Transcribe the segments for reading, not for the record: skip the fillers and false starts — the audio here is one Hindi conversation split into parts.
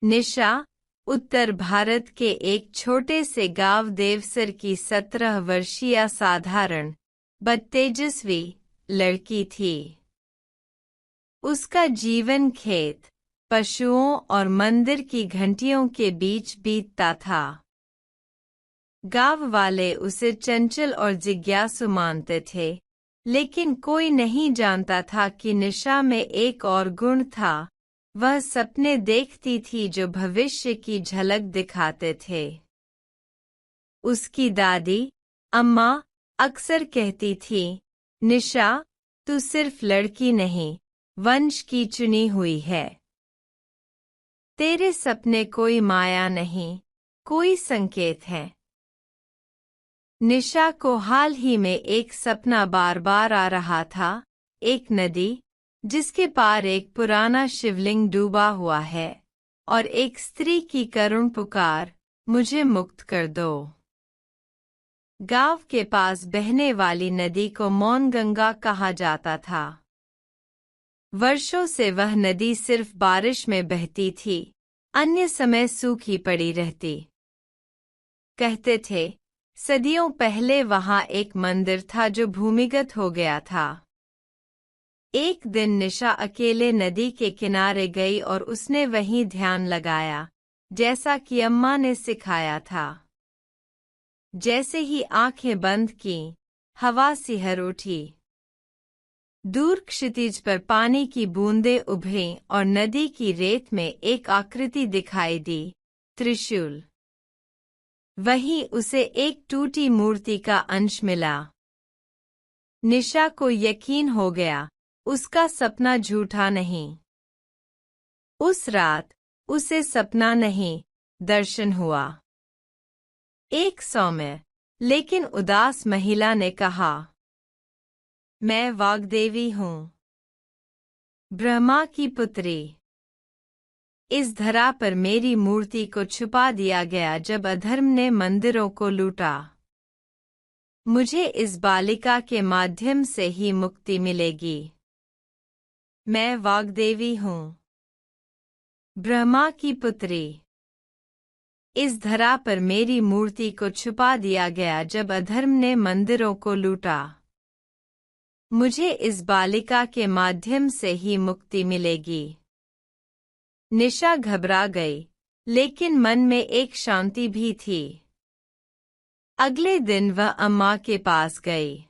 निशा उत्तर भारत के एक छोटे से गांव देवसर की 17 वर्षीय साधारण बट तेजस्वी लड़की थी। उसका जीवन खेत, पशुओं और मंदिर की घंटियों के बीच बीतता था। गांव वाले उसे चंचल और जिज्ञासु मानते थे, लेकिन कोई नहीं जानता था कि निशा में एक और गुण था। वह सपने देखती थी जो भविष्य की झलक दिखाते थे। उसकी दादी अम्मा अक्सर कहती थी, निशा, तू सिर्फ लड़की नहीं, वंश की चुनी हुई है। तेरे सपने कोई माया नहीं, कोई संकेत है। निशा को हाल ही में एक सपना बार बार आ रहा था, एक नदी जिसके पार एक पुराना शिवलिंग डूबा हुआ है, और एक स्त्री की करुण पुकार, मुझे मुक्त कर दो। गांव के पास बहने वाली नदी को मौन गंगा कहा जाता था। वर्षों से वह नदी सिर्फ बारिश में बहती थी, अन्य समय सूखी पड़ी रहती। कहते थे, सदियों पहले वहां एक मंदिर था जो भूमिगत हो गया था। एक दिन निशा अकेले नदी के किनारे गई और उसने वहीं ध्यान लगाया, जैसा कि अम्मा ने सिखाया था। जैसे ही आंखें बंद की, हवा सिहर उठी। दूर क्षितिज पर पानी की बूंदें उभरीं और नदी की रेत में एक आकृति दिखाई दी, त्रिशूल। वहीं उसे एक टूटी मूर्ति का अंश मिला। निशा को यकीन हो गया, उसका सपना झूठा नहीं। उस रात उसे सपना नहीं, दर्शन हुआ। एक सौम्य लेकिन उदास महिला ने कहा, मैं वाग्देवी हूँ, ब्रह्मा की पुत्री। इस धरा पर मेरी मूर्ति को छुपा दिया गया जब अधर्म ने मंदिरों को लूटा। मुझे इस बालिका के माध्यम से ही मुक्ति मिलेगी। मैं वाग्देवी हूँ, ब्रह्मा की पुत्री। इस धरा पर मेरी मूर्ति को छुपा दिया गया जब अधर्म ने मंदिरों को लूटा। मुझे इस बालिका के माध्यम से ही मुक्ति मिलेगी। निशा घबरा गई, लेकिन मन में एक शांति भी थी। अगले दिन वह अम्मा के पास गई।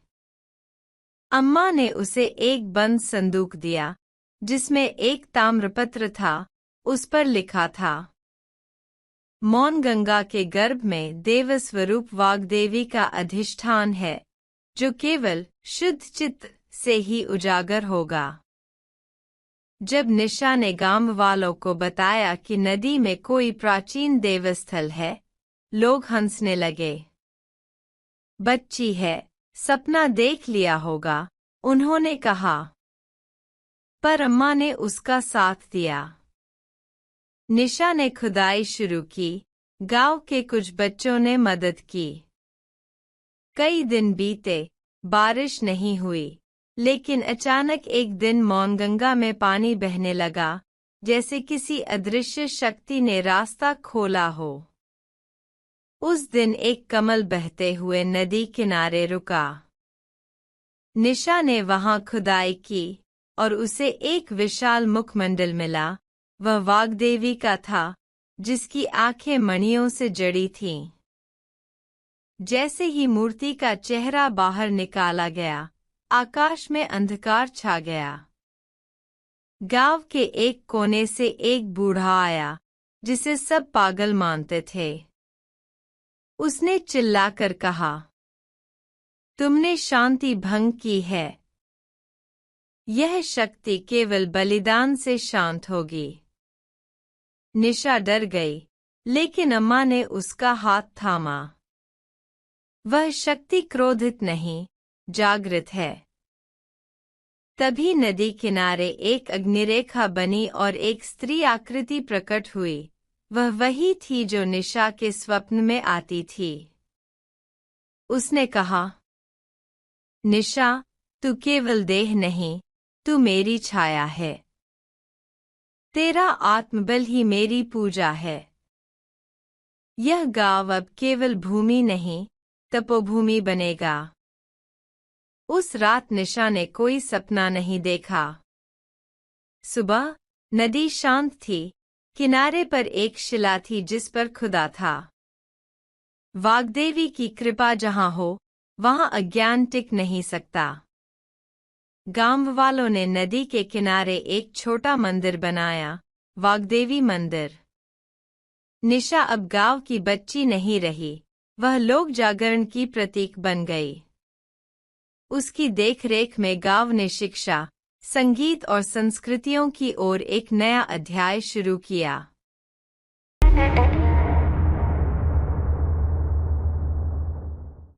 अम्मा ने उसे एक बंद संदूक दिया, जिसमें एक ताम्रपत्र था। उस पर लिखा था, मौन गंगा के गर्भ में देव स्वरूप वाग्देवी का अधिष्ठान है, जो केवल शुद्ध चित्त से ही उजागर होगा। जब निशा ने गांव वालों को बताया कि नदी में कोई प्राचीन देवस्थल है, लोग हंसने लगे। बच्ची है, सपना देख लिया होगा, उन्होंने कहा। पर अम्मा ने उसका साथ दिया। निशा ने खुदाई शुरू की, गांव के कुछ बच्चों ने मदद की। कई दिन बीते, बारिश नहीं हुई, लेकिन अचानक एक दिन मौनगंगा में पानी बहने लगा, जैसे किसी अदृश्य शक्ति ने रास्ता खोला हो। उस दिन एक कमल बहते हुए नदी किनारे रुका। निशा ने वहां खुदाई की, और उसे एक विशाल मुखमंडल मिला। वह वाग्देवी का था, जिसकी आंखें मणियों से जड़ी थीं। जैसे ही मूर्ति का चेहरा बाहर निकाला गया, आकाश में अंधकार छा गया। गांव के एक कोने से एक बूढ़ा आया, जिसे सब पागल मानते थे। उसने चिल्लाकर कहा, तुमने शांति भंग की है। यह शक्ति केवल बलिदान से शांत होगी। निशा डर गई, लेकिन अम्मा ने उसका हाथ थामा। वह शक्ति क्रोधित नहीं, जागृत है। तभी नदी किनारे एक अग्निरेखा बनी और एक स्त्री आकृति प्रकट हुई। वह वही थी जो निशा के स्वप्न में आती थी। उसने कहा, निशा, तू केवल देह नहीं, तू मेरी छाया है। तेरा आत्मबल ही मेरी पूजा है। यह गांव अब केवल भूमि नहीं, तपोभूमि बनेगा। उस रात निशा ने कोई सपना नहीं देखा। सुबह नदी शांत थी, किनारे पर एक शिला थी जिस पर खुदा था। वाग्देवी की कृपा जहां हो, वहां अज्ञान टिक नहीं सकता। गांव वालों ने नदी के किनारे एक छोटा मंदिर बनाया, वाग्देवी मंदिर। निशा अब गांव की बच्ची नहीं रही, वह लोक जागरण की प्रतीक बन गई। उसकी देखरेख में गांव ने शिक्षा, संगीत और संस्कृतियों की ओर एक नया अध्याय शुरू किया।